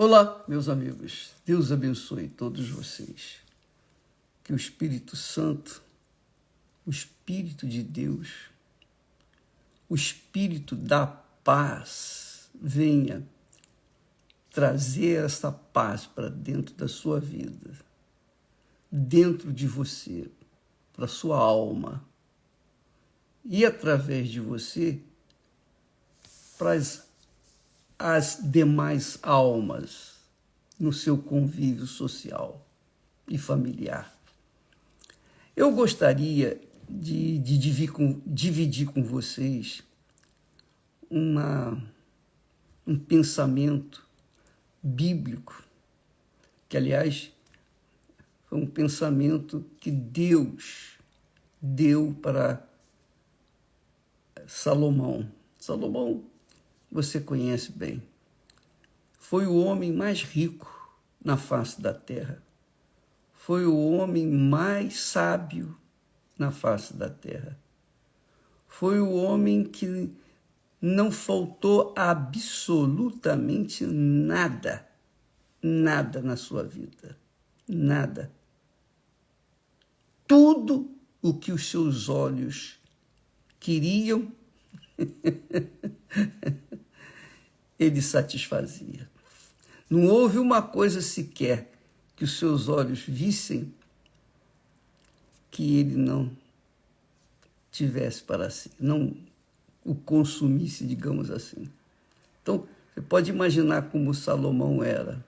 Olá, meus amigos. Deus abençoe todos vocês. Que o Espírito Santo, o Espírito de Deus, o Espírito da paz venha trazer essa paz para dentro da sua vida, dentro de você, para a sua alma e através de você para as demais almas no seu convívio social e familiar. Eu gostaria de dividir com vocês um pensamento bíblico, que, aliás, foi um pensamento que Deus deu para Salomão. Salomão, você conhece bem, foi o homem mais rico na face da terra. Foi o homem mais sábio na face da terra. Foi o homem que não faltou absolutamente nada, nada na sua vida, nada. Tudo o que os seus olhos queriam, ele satisfazia. Não houve uma coisa sequer que os seus olhos vissem que ele não tivesse para si, não o consumisse, digamos assim. Então, você pode imaginar como Salomão era.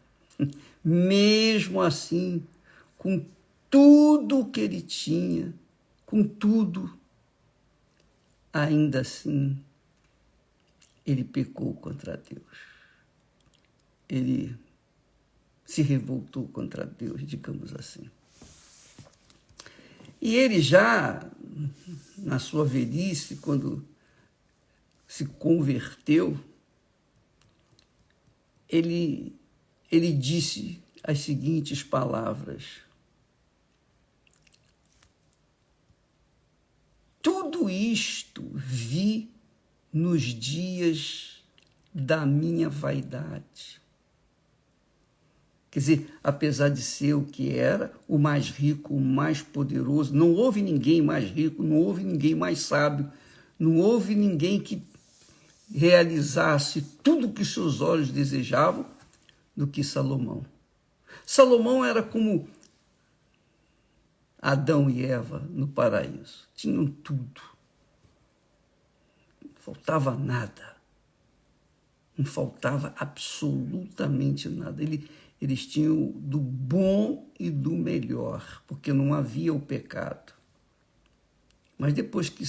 Mesmo assim, com tudo o que ele tinha, com tudo, ainda assim, ele pecou contra Deus. Ele se revoltou contra Deus, digamos assim. E ele já, na sua velhice, quando se converteu, ele disse as seguintes palavras: tudo isto vi nos dias da minha vaidade. Quer dizer, apesar de ser o que era, o mais rico, o mais poderoso, não houve ninguém mais rico, não houve ninguém mais sábio, não houve ninguém que realizasse tudo o que seus olhos desejavam do que Salomão. Salomão era como Adão e Eva no paraíso. Tinham tudo. Não faltava nada. Não faltava absolutamente nada. Eles tinham do bom e do melhor, porque não havia o pecado. Mas depois que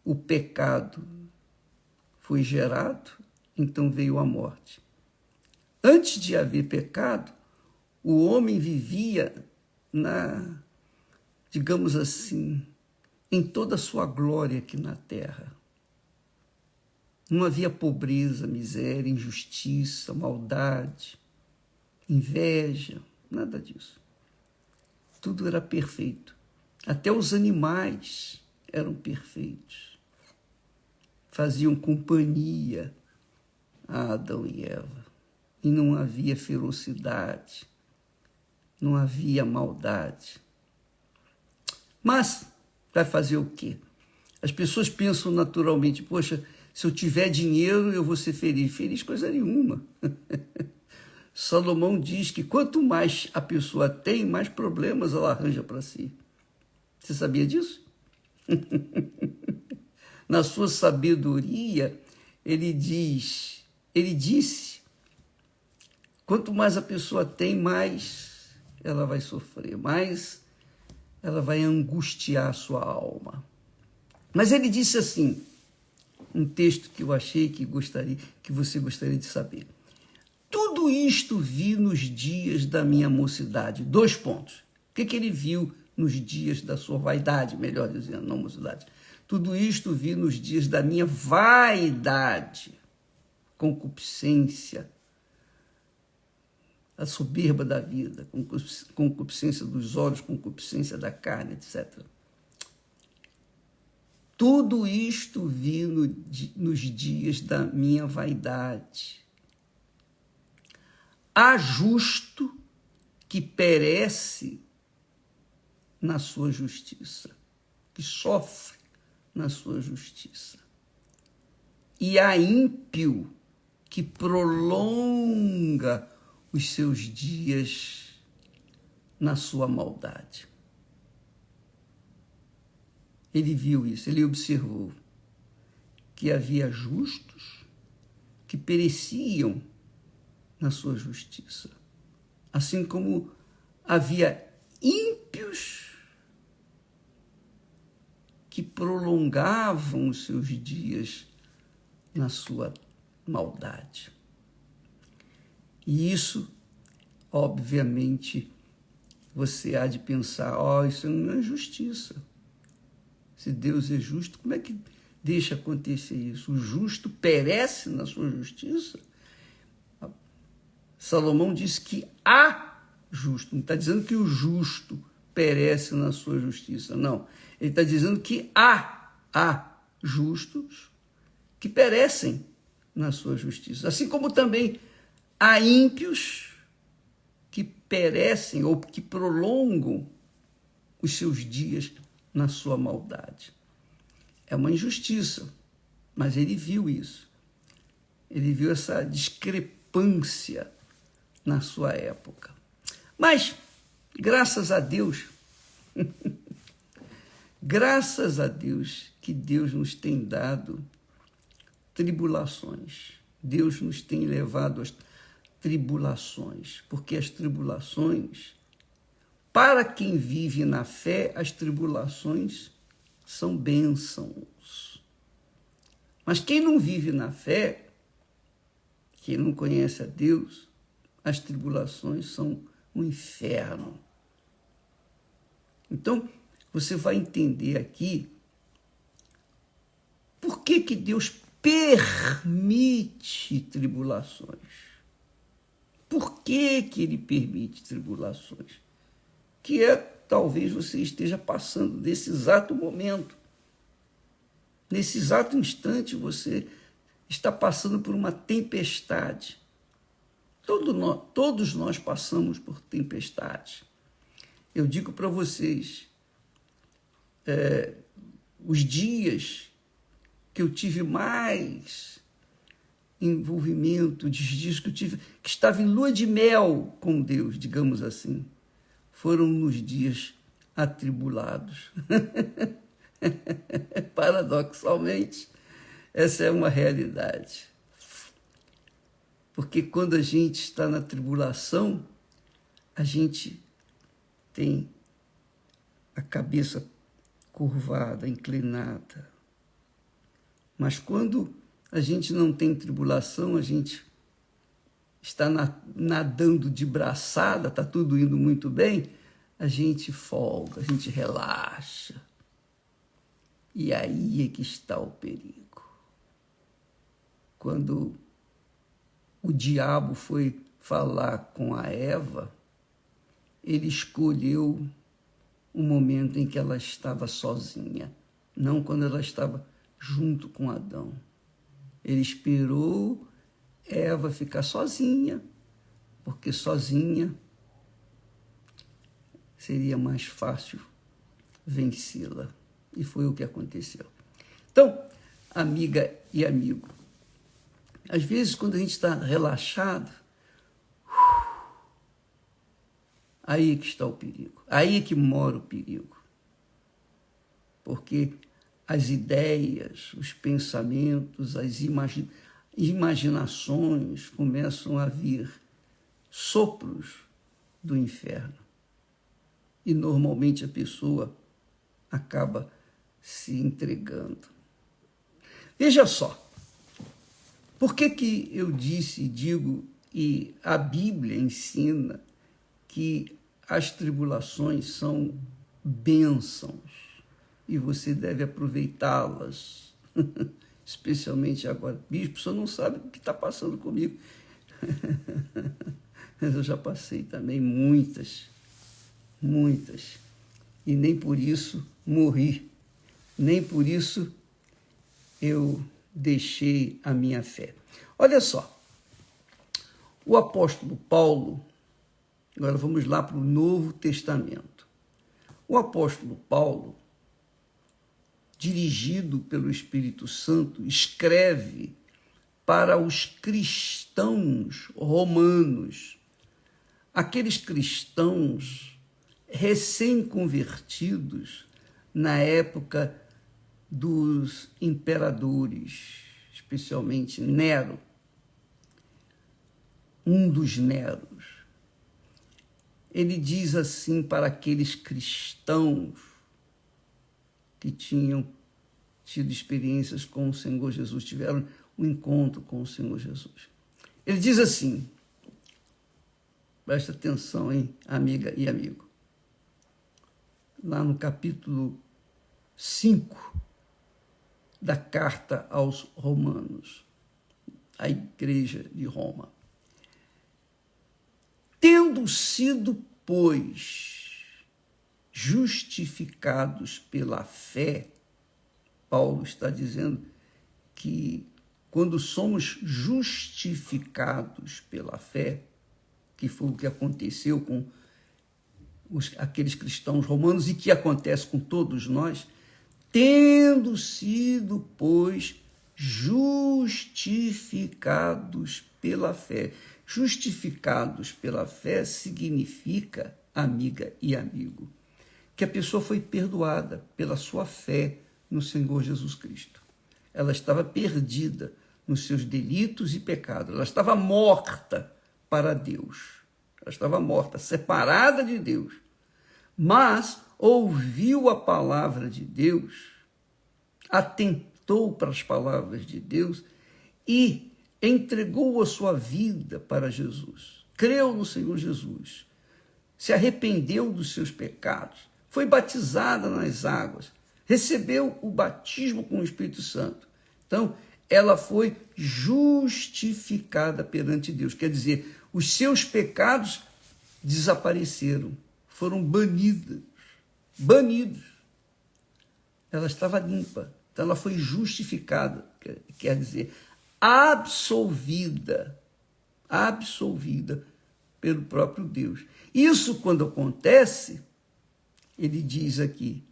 o pecado foi gerado, então veio a morte. Antes de haver pecado, o homem vivia digamos assim, em toda a sua glória aqui na terra. Não havia pobreza, miséria, injustiça, maldade, inveja, nada disso. Tudo era perfeito. Até os animais eram perfeitos. Faziam companhia a Adão e Eva. E não havia ferocidade, não havia maldade. Mas vai fazer o quê? As pessoas pensam naturalmente, poxa, se eu tiver dinheiro eu vou ser feliz. Feliz coisa nenhuma. Salomão diz que quanto mais a pessoa tem, mais problemas ela arranja para si. Você sabia disso? Na sua sabedoria, ele disse, quanto mais a pessoa tem, mais ela vai sofrer, mais ela vai angustiar a sua alma. Mas ele disse assim, um texto que eu achei que você gostaria de saber. Tudo isto vi nos dias da minha mocidade. 2 pontos. O que ele viu nos dias da sua vaidade, melhor dizendo, não mocidade? Tudo isto vi nos dias da minha vaidade, concupiscência, a soberba da vida, concupiscência dos olhos, concupiscência da carne, etc. Tudo isto vi nos dias da minha vaidade. há justo que perece na sua justiça, que sofre na sua justiça. E há ímpio que prolonga os seus dias na sua maldade. Ele viu isso, ele observou que havia justos que pereciam na sua justiça, assim como havia ímpios que prolongavam os seus dias na sua maldade. E isso, obviamente, você há de pensar, isso não é justiça. Se Deus é justo, como é que deixa acontecer isso? O justo perece na sua justiça? Salomão diz que há justo, não está dizendo que o justo perece na sua justiça, não. Ele está dizendo que há justos que perecem na sua justiça, assim como também há ímpios que perecem ou que prolongam os seus dias na sua maldade. É uma injustiça, mas ele viu isso. Ele viu essa discrepância na sua época. Mas, graças a Deus, graças a Deus que Deus nos tem dado tribulações. Deus nos tem levado às tribulações, porque as tribulações, para quem vive na fé, as tribulações são bênçãos. Mas quem não vive na fé, quem não conhece a Deus, as tribulações são um inferno. Então, você vai entender aqui por que Deus permite tribulações. Por que Ele permite tribulações? Que talvez você esteja passando nesse exato momento. Nesse exato instante, você está passando por uma tempestade. Todos nós passamos por tempestades. Eu digo para vocês, os dias que eu tive mais envolvimento, os dias que eu tive, que estava em lua de mel com Deus, digamos assim, foram nos dias atribulados. Paradoxalmente, essa é uma realidade. Porque quando a gente está na tribulação, a gente tem a cabeça curvada, inclinada. Mas quando a gente não tem tribulação, a gente está nadando de braçada, está tudo indo muito bem, a gente folga, a gente relaxa. E aí é que está o perigo. Quando o diabo foi falar com a Eva, ele escolheu o momento em que ela estava sozinha, não quando ela estava junto com Adão. Ele esperou Eva ficar sozinha, porque sozinha seria mais fácil vencê-la. E foi o que aconteceu. Então, amiga e amigo, às vezes quando a gente está relaxado, aí é que está o perigo. Aí é que mora o perigo. Porque as ideias, os pensamentos, as imaginações começam a vir sopros do inferno. E normalmente a pessoa acaba se entregando. Veja só, por que eu digo, e a Bíblia ensina que as tribulações são bênçãos e você deve aproveitá-las, especialmente agora. Bispo, você não sabe o que está passando comigo. Mas eu já passei também muitas. E nem por isso morri, nem por isso eu deixei a minha fé. Olha só, O apóstolo Paulo, agora vamos lá para o Novo Testamento. O apóstolo Paulo, dirigido pelo Espírito Santo, escreve para os cristãos romanos, aqueles cristãos recém-convertidos na época dos imperadores, especialmente Nero, um dos Neros. Ele diz assim para aqueles cristãos que tinham tido experiências com o Senhor Jesus, tiveram um encontro com o Senhor Jesus. Ele diz assim, presta atenção, hein, amiga e amigo, lá no capítulo 5 da carta aos Romanos, a igreja de Roma. Tendo sido, pois, justificados pela fé, Paulo está dizendo que quando somos justificados pela fé, que foi o que aconteceu com aqueles cristãos romanos e que acontece com todos nós, tendo sido, pois, justificados pela fé. Justificados pela fé significa, amiga e amigo, que a pessoa foi perdoada pela sua fé no Senhor Jesus Cristo. Ela estava perdida nos seus delitos e pecados. Ela estava morta para Deus. Ela estava morta, separada de Deus. Mas ouviu a palavra de Deus, atentou para as palavras de Deus e entregou a sua vida para Jesus. Creu no Senhor Jesus, se arrependeu dos seus pecados, foi batizada nas águas, recebeu o batismo com o Espírito Santo. Então, ela foi justificada perante Deus. Quer dizer, os seus pecados desapareceram, foram banidos. Ela estava limpa, então ela foi justificada, quer dizer, absolvida pelo próprio Deus. Isso, quando acontece, ele diz aqui,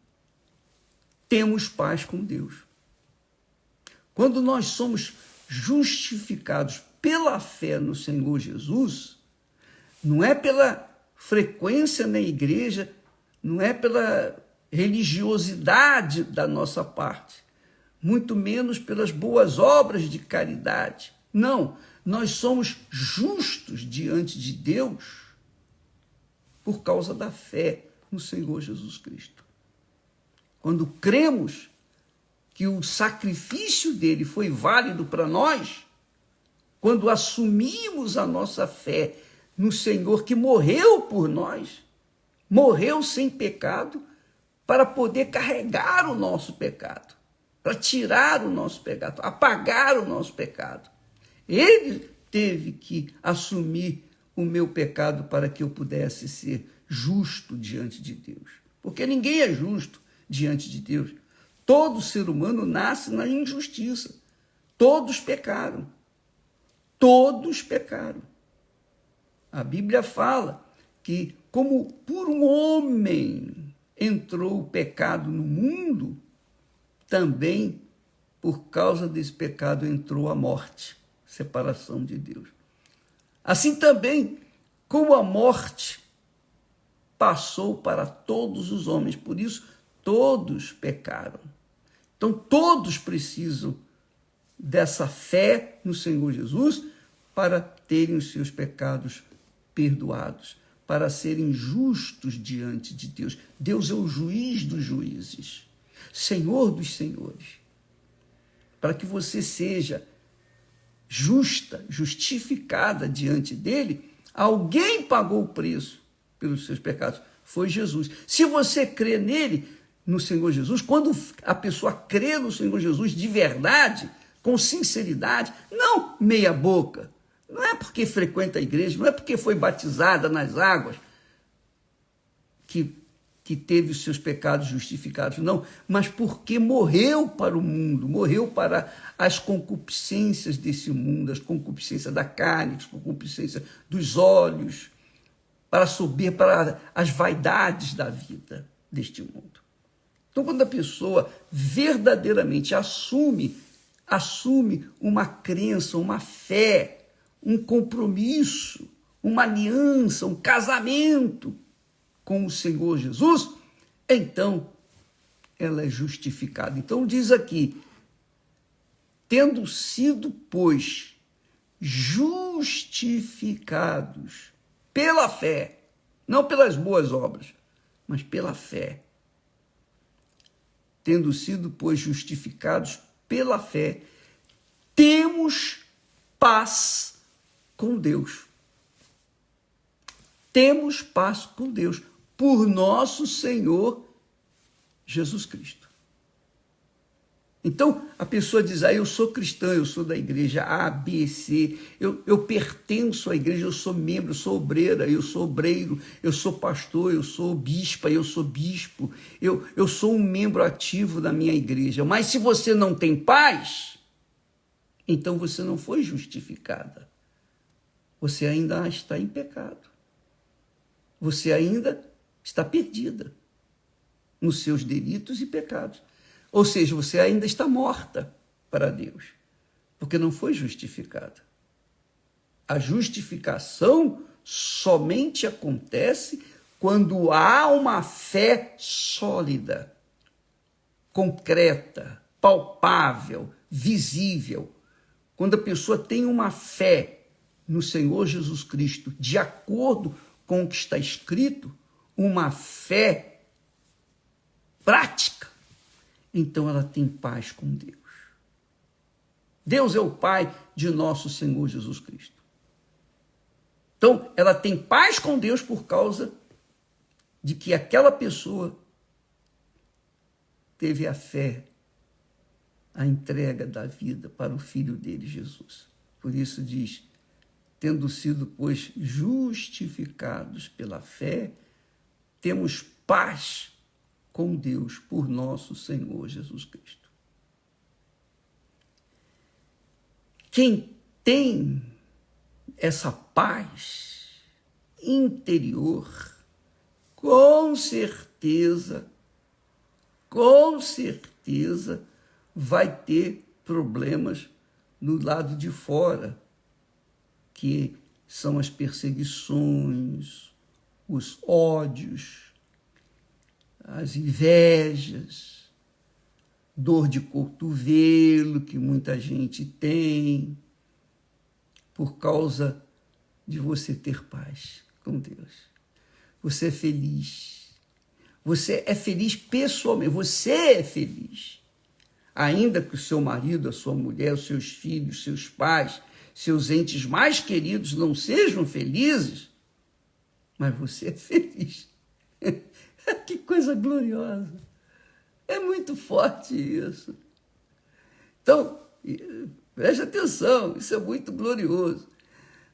temos paz com Deus. Quando nós somos justificados pela fé no Senhor Jesus, não é pela frequência na igreja, não é pela religiosidade da nossa parte, muito menos pelas boas obras de caridade. Não, nós somos justos diante de Deus por causa da fé no Senhor Jesus Cristo. Quando cremos que o sacrifício dele foi válido para nós, quando assumimos a nossa fé no Senhor que morreu por nós, morreu sem pecado, para poder carregar o nosso pecado, para tirar o nosso pecado, apagar o nosso pecado. Ele teve que assumir o meu pecado para que eu pudesse ser justo diante de Deus. Porque ninguém é justo diante de Deus. Todo ser humano nasce na injustiça. Todos pecaram. Todos pecaram. A Bíblia fala que, como por um homem entrou o pecado no mundo, também por causa desse pecado entrou a morte, separação de Deus. Assim também, como a morte passou para todos os homens, por isso todos pecaram. Então todos precisam dessa fé no Senhor Jesus para terem os seus pecados perdoados, para serem justos diante de Deus. Deus é o juiz dos juízes, Senhor dos senhores. Para que você seja justa, justificada diante dele, alguém pagou o preço pelos seus pecados, foi Jesus. Se você crê nele, no Senhor Jesus, quando a pessoa crê no Senhor Jesus de verdade, com sinceridade, não meia boca, não é porque frequenta a igreja, não é porque foi batizada nas águas que que teve os seus pecados justificados, não, mas porque morreu para o mundo, morreu para as concupiscências desse mundo, as concupiscências da carne, as concupiscências dos olhos, para subir para as vaidades da vida deste mundo. Então, quando a pessoa verdadeiramente assume uma crença, uma fé, um compromisso, uma aliança, um casamento com o Senhor Jesus, então ela é justificada. Então diz aqui, tendo sido, pois, justificados pela fé, não pelas boas obras, mas pela fé. Tendo sido, pois, justificados pela fé, temos paz com Deus. Temos paz com Deus por nosso Senhor Jesus Cristo. Então, a pessoa diz, eu sou cristã, eu sou da igreja A, B, C, eu pertenço à igreja, eu sou membro, eu sou obreira, eu sou obreiro, eu sou pastor, eu sou bispa, eu sou bispo, eu sou um membro ativo da minha igreja. Mas se você não tem paz, então você não foi justificada. Você ainda está em pecado. Você ainda está perdida nos seus delitos e pecados. Ou seja, você ainda está morta para Deus, porque não foi justificada. A justificação somente acontece quando há uma fé sólida, concreta, palpável, visível. Quando a pessoa tem uma fé no Senhor Jesus Cristo, de acordo com o que está escrito, uma fé prática, então ela tem paz com Deus. Deus é o Pai de nosso Senhor Jesus Cristo. Então, ela tem paz com Deus por causa de que aquela pessoa teve a fé, a entrega da vida para o Filho dele, Jesus. Por isso diz, tendo sido, pois, justificados pela fé, temos paz com Deus por nosso Senhor Jesus Cristo. Quem tem essa paz interior, com certeza, vai ter problemas no lado de fora, que são as perseguições, os ódios, as invejas, dor de cotovelo que muita gente tem, por causa de você ter paz com Deus. Você é feliz. Você é feliz pessoalmente. Você é feliz. Ainda que o seu marido, a sua mulher, os seus filhos, seus pais, seus entes mais queridos não sejam felizes, mas você é feliz. Que coisa gloriosa. É muito forte isso. Então, preste atenção, isso é muito glorioso.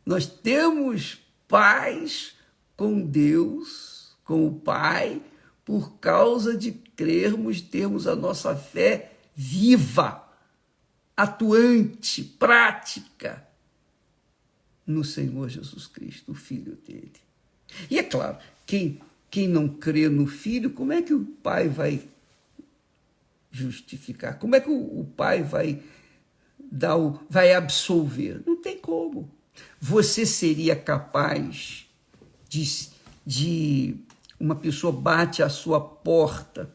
Nós temos paz com Deus, com o Pai, por causa de termos a nossa fé viva, atuante, prática no Senhor Jesus Cristo, o Filho dele. E é claro, quem não crê no Filho, como é que o Pai vai justificar? Como é que o Pai vai absolver? Não tem como. Você seria capaz de uma pessoa bate à sua porta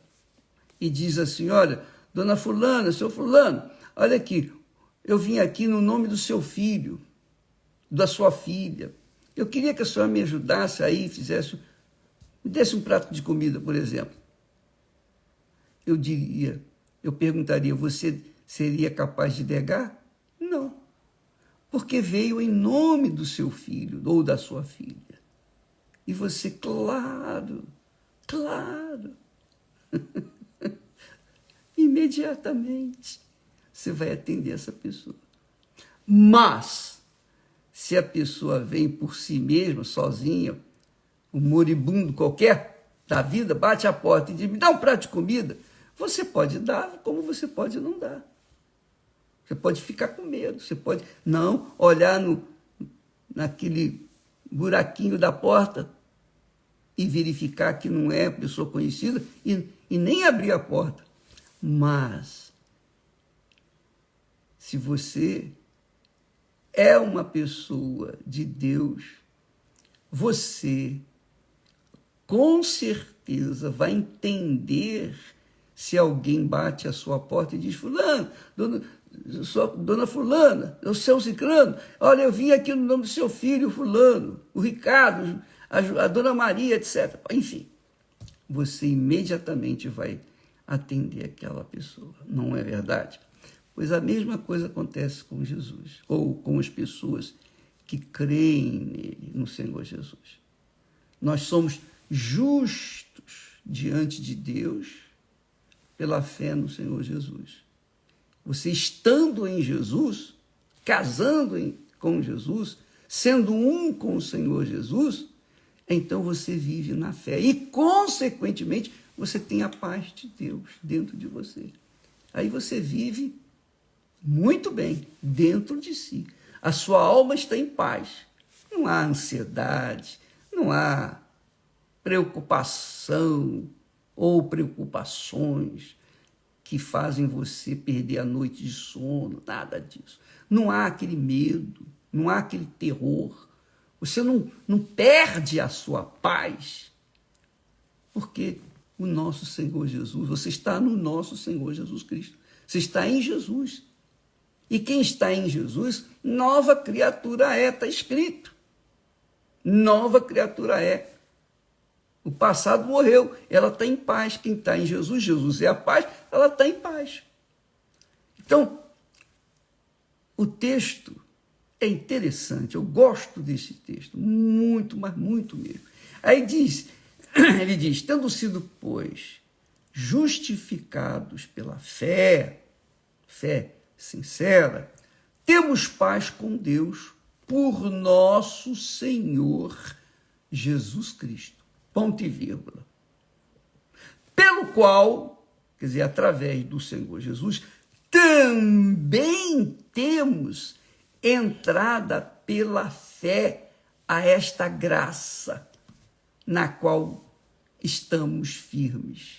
e diz assim, olha, dona fulana, seu fulano, olha aqui, eu vim aqui no nome do seu filho, da sua filha. Eu queria que a senhora me ajudasse aí, me desse um prato de comida, por exemplo. Eu perguntaria, você seria capaz de negar? Não, porque veio em nome do seu filho ou da sua filha. E você, claro, imediatamente você vai atender essa pessoa. Mas, se a pessoa vem por si mesma, sozinha, um moribundo qualquer, da vida bate a porta e diz, me dá um prato de comida, você pode dar, como você pode não dar. Você pode ficar com medo, você pode não olhar naquele buraquinho da porta e verificar que não é pessoa conhecida e nem abrir a porta. Mas, se você é uma pessoa de Deus, você com certeza vai entender se alguém bate a sua porta e diz, fulano, dona fulana, o seu ciclano, olha, eu vim aqui no nome do seu filho fulano, o Ricardo, a dona Maria, etc. Enfim, você imediatamente vai atender aquela pessoa, não é verdade? Pois a mesma coisa acontece com Jesus, ou com as pessoas que creem nele, no Senhor Jesus. Nós somos justos diante de Deus pela fé no Senhor Jesus. Você estando em Jesus, casando com Jesus, sendo um com o Senhor Jesus, então você vive na fé. E, consequentemente, você tem a paz de Deus dentro de você. Aí você vive muito bem dentro de si. A sua alma está em paz. Não há ansiedade, não há preocupação ou preocupações que fazem você perder a noite de sono, nada disso. Não há aquele medo, não há aquele terror. Você não perde a sua paz, porque o nosso Senhor Jesus, você está no nosso Senhor Jesus Cristo. Você está em Jesus. E quem está em Jesus, nova criatura é, está escrito. Nova criatura é. O passado morreu, ela está em paz. Quem está em Jesus, Jesus é a paz, ela está em paz. Então, o texto é interessante, eu gosto desse texto, muito, mas muito mesmo. Aí ele diz, tendo sido, pois, justificados pela fé sincera, temos paz com Deus por nosso Senhor Jesus Cristo. Ponto e vírgula. Pelo qual, quer dizer, através do Senhor Jesus, também temos entrada pela fé a esta graça, na qual estamos firmes.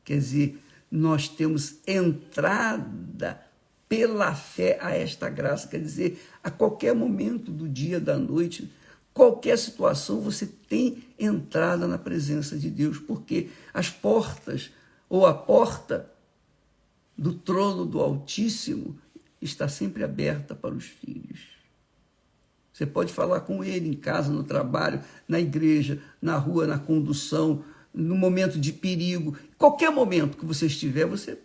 Quer dizer, nós temos entrada pela fé a esta graça, quer dizer, a qualquer momento do dia, da noite, qualquer situação, você tem entrada na presença de Deus, porque as portas, ou a porta do trono do Altíssimo, está sempre aberta para os filhos. Você pode falar com ele em casa, no trabalho, na igreja, na rua, na condução, no momento de perigo. Qualquer momento que você estiver, você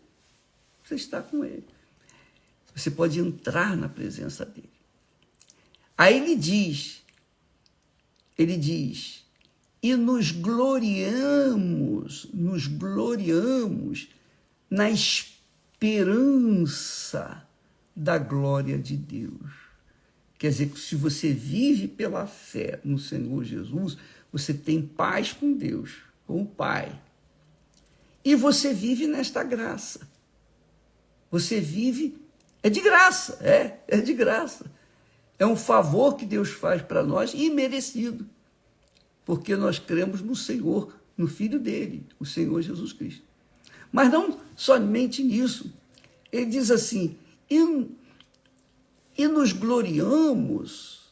está com ele. Você pode entrar na presença dele. Aí ele diz, e nos gloriamos na esperança da glória de Deus. Quer dizer, que se você vive pela fé no Senhor Jesus, você tem paz com Deus, com o Pai. E você vive nesta graça. Você vive, é de graça, é de graça. É um favor que Deus faz para nós, imerecido, porque nós cremos no Senhor, no Filho dele, o Senhor Jesus Cristo. Mas não somente nisso. Ele diz assim, e nos gloriamos,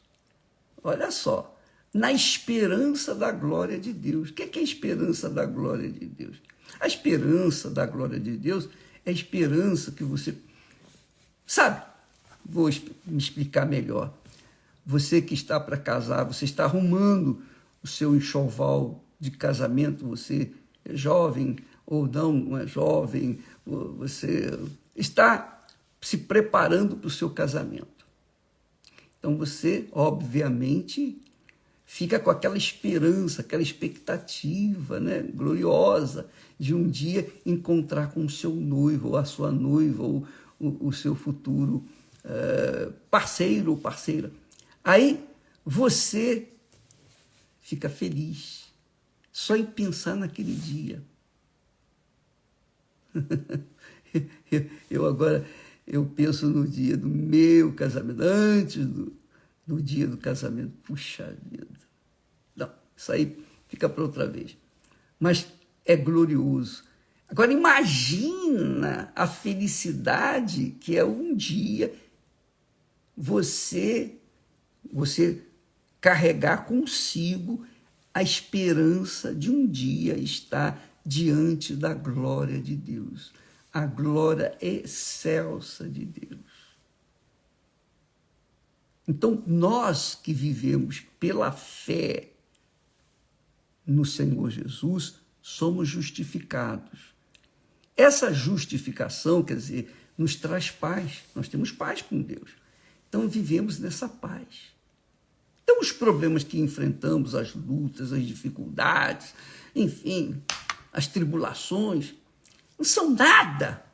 olha só, na esperança da glória de Deus. O que é a esperança da glória de Deus? A esperança da glória de Deus é a esperança que você... Sabe, vou me explicar melhor. Você que está para casar, você está arrumando o seu enxoval de casamento, você é jovem ou não é jovem, você está se preparando para o seu casamento. Então você, obviamente, fica com aquela esperança, aquela expectativa, né, gloriosa de um dia encontrar com o seu noivo, ou a sua noiva, ou o seu futuro parceiro ou parceira. Aí você fica feliz. só em pensar naquele dia. Eu penso no dia do meu casamento, antes do dia do casamento. Puxa vida. Não, isso aí fica para outra vez. Mas é glorioso. Agora imagina a felicidade que é um dia você carregar consigo a esperança de um dia estar diante da glória de Deus, a glória excelsa de Deus. Então, nós que vivemos pela fé no Senhor Jesus, somos justificados. Essa justificação, quer dizer, nos traz paz. Nós temos paz com Deus. Então, vivemos nessa paz. Então, os problemas que enfrentamos, as lutas, as dificuldades, enfim, as tribulações, não são nada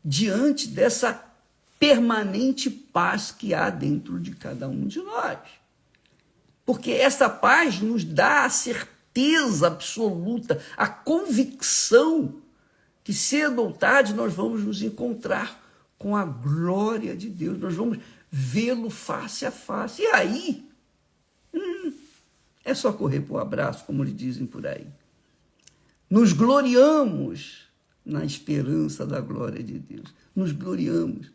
diante dessa permanente paz que há dentro de cada um de nós. Porque essa paz nos dá a certeza absoluta, a convicção que cedo ou tarde nós vamos nos encontrar com a glória de Deus, nós vamos vê-lo face a face. E aí, é só correr para o abraço, como lhe dizem por aí. Nos gloriamos na esperança da glória de Deus. Nos gloriamos.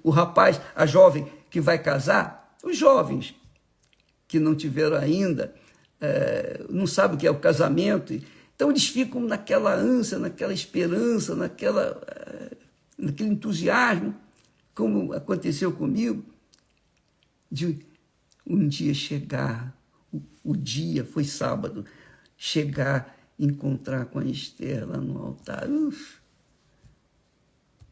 O rapaz, a jovem que vai casar, os jovens que não tiveram ainda, não sabem o que é o casamento, então eles ficam naquela ânsia, naquela esperança, naquele entusiasmo, como aconteceu comigo, de um dia chegar, o dia foi sábado, chegar, encontrar com a Esther lá no altar.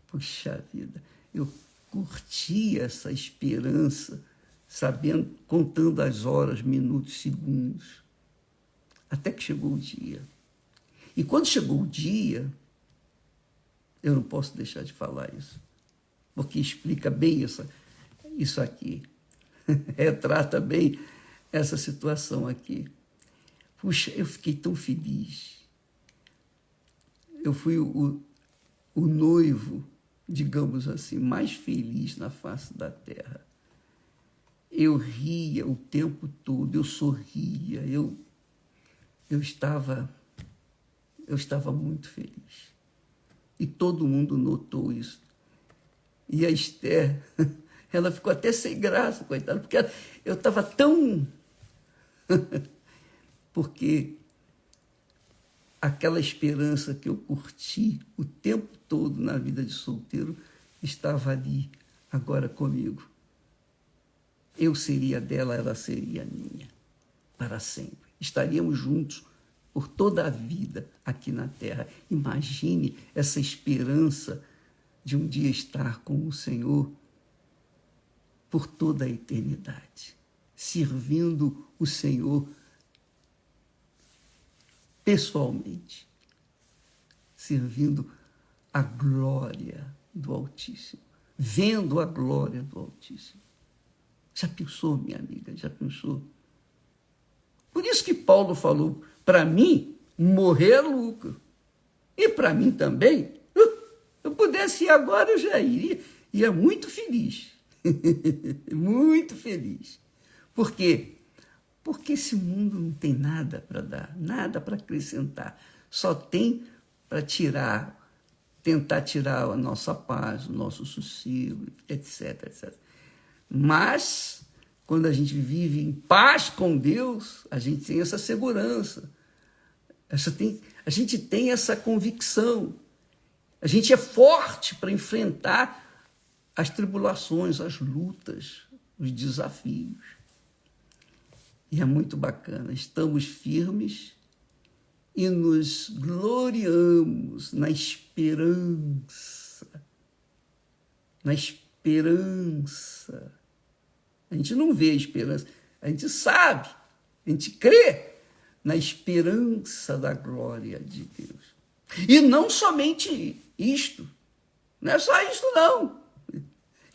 Puxa vida, eu curti essa esperança, sabendo, contando as horas, minutos, segundos, até que chegou o dia. E quando chegou o dia, eu não posso deixar de falar isso, porque explica bem isso aqui, retrata bem essa situação aqui. Puxa, eu fiquei tão feliz. Eu fui o noivo, digamos assim, mais feliz na face da terra. Eu ria o tempo todo, eu sorria, eu estava muito feliz. E todo mundo notou isso. E a Esther, ela ficou até sem graça, coitada, porque eu estava tão... porque aquela esperança que eu curti o tempo todo na vida de solteiro estava ali, agora comigo. Eu seria dela, ela seria minha, para sempre. Estaríamos juntos por toda a vida aqui na terra. Imagine essa esperança de um dia estar com o Senhor por toda a eternidade, servindo o Senhor pessoalmente, servindo a glória do Altíssimo, vendo a glória do Altíssimo. Já pensou, minha amiga? Já pensou? Por isso que Paulo falou, para mim, morrer é lucro. E para mim também, eu pudesse ir agora, eu já iria. Ia muito feliz. Muito feliz. Por quê? Porque esse mundo não tem nada para dar, nada para acrescentar. Só tem para tentar tirar a nossa paz, o nosso sossego, etc, etc. Mas, quando a gente vive em paz com Deus, a gente tem essa segurança, a gente tem essa convicção, a gente é forte para enfrentar as tribulações, as lutas, os desafios. E é muito bacana, estamos firmes e nos gloriamos na esperança. Na esperança. A gente não vê a esperança, a gente sabe, a gente crê na esperança da glória de Deus. E não somente isto, não é só isto não.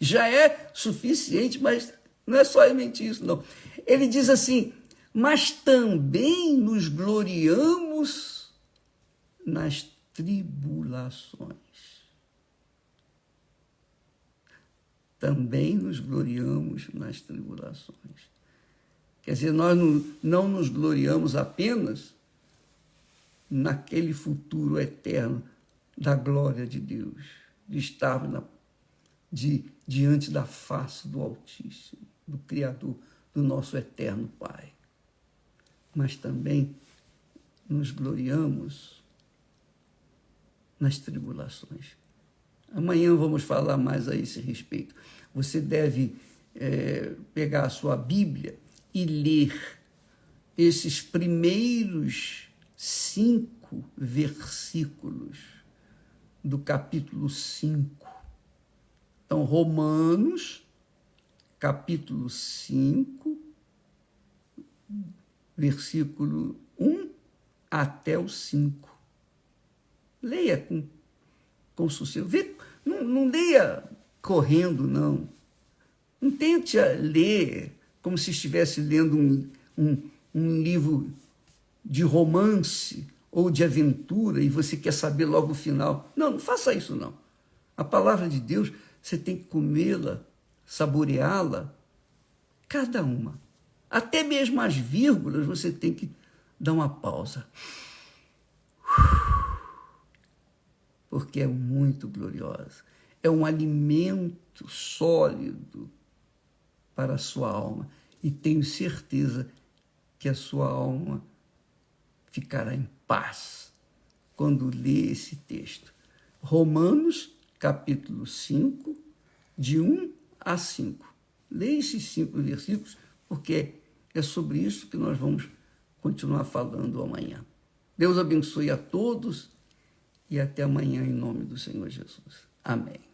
Já é suficiente, mas não é somente isso não. Ele diz assim, mas também nos gloriamos nas tribulações. Também nos gloriamos nas tribulações. Quer dizer, nós não nos gloriamos apenas naquele futuro eterno da glória de Deus, de estar diante da face do Altíssimo, do Criador, do nosso eterno Pai. Mas também nos gloriamos nas tribulações. Amanhã vamos falar mais a esse respeito. Você deve pegar a sua Bíblia e ler esses primeiros 5 versículos do capítulo 5. Então, Romanos, capítulo 5, versículo 1 até o 5. Leia com sossego. Não leia correndo, não. Não tente ler como se estivesse lendo um livro de romance ou de aventura e você quer saber logo o final. Não faça isso, não. A palavra de Deus, você tem que comê-la, saboreá-la, cada uma. Até mesmo as vírgulas você tem que dar uma pausa. Porque é muito gloriosa. É um alimento sólido para a sua alma. E tenho certeza que a sua alma ficará em paz quando lê esse texto. Romanos, capítulo 5, de 1 a 5. Leia esses 5 versículos, porque é sobre isso que nós vamos continuar falando amanhã. Deus abençoe a todos e até amanhã em nome do Senhor Jesus. Amém.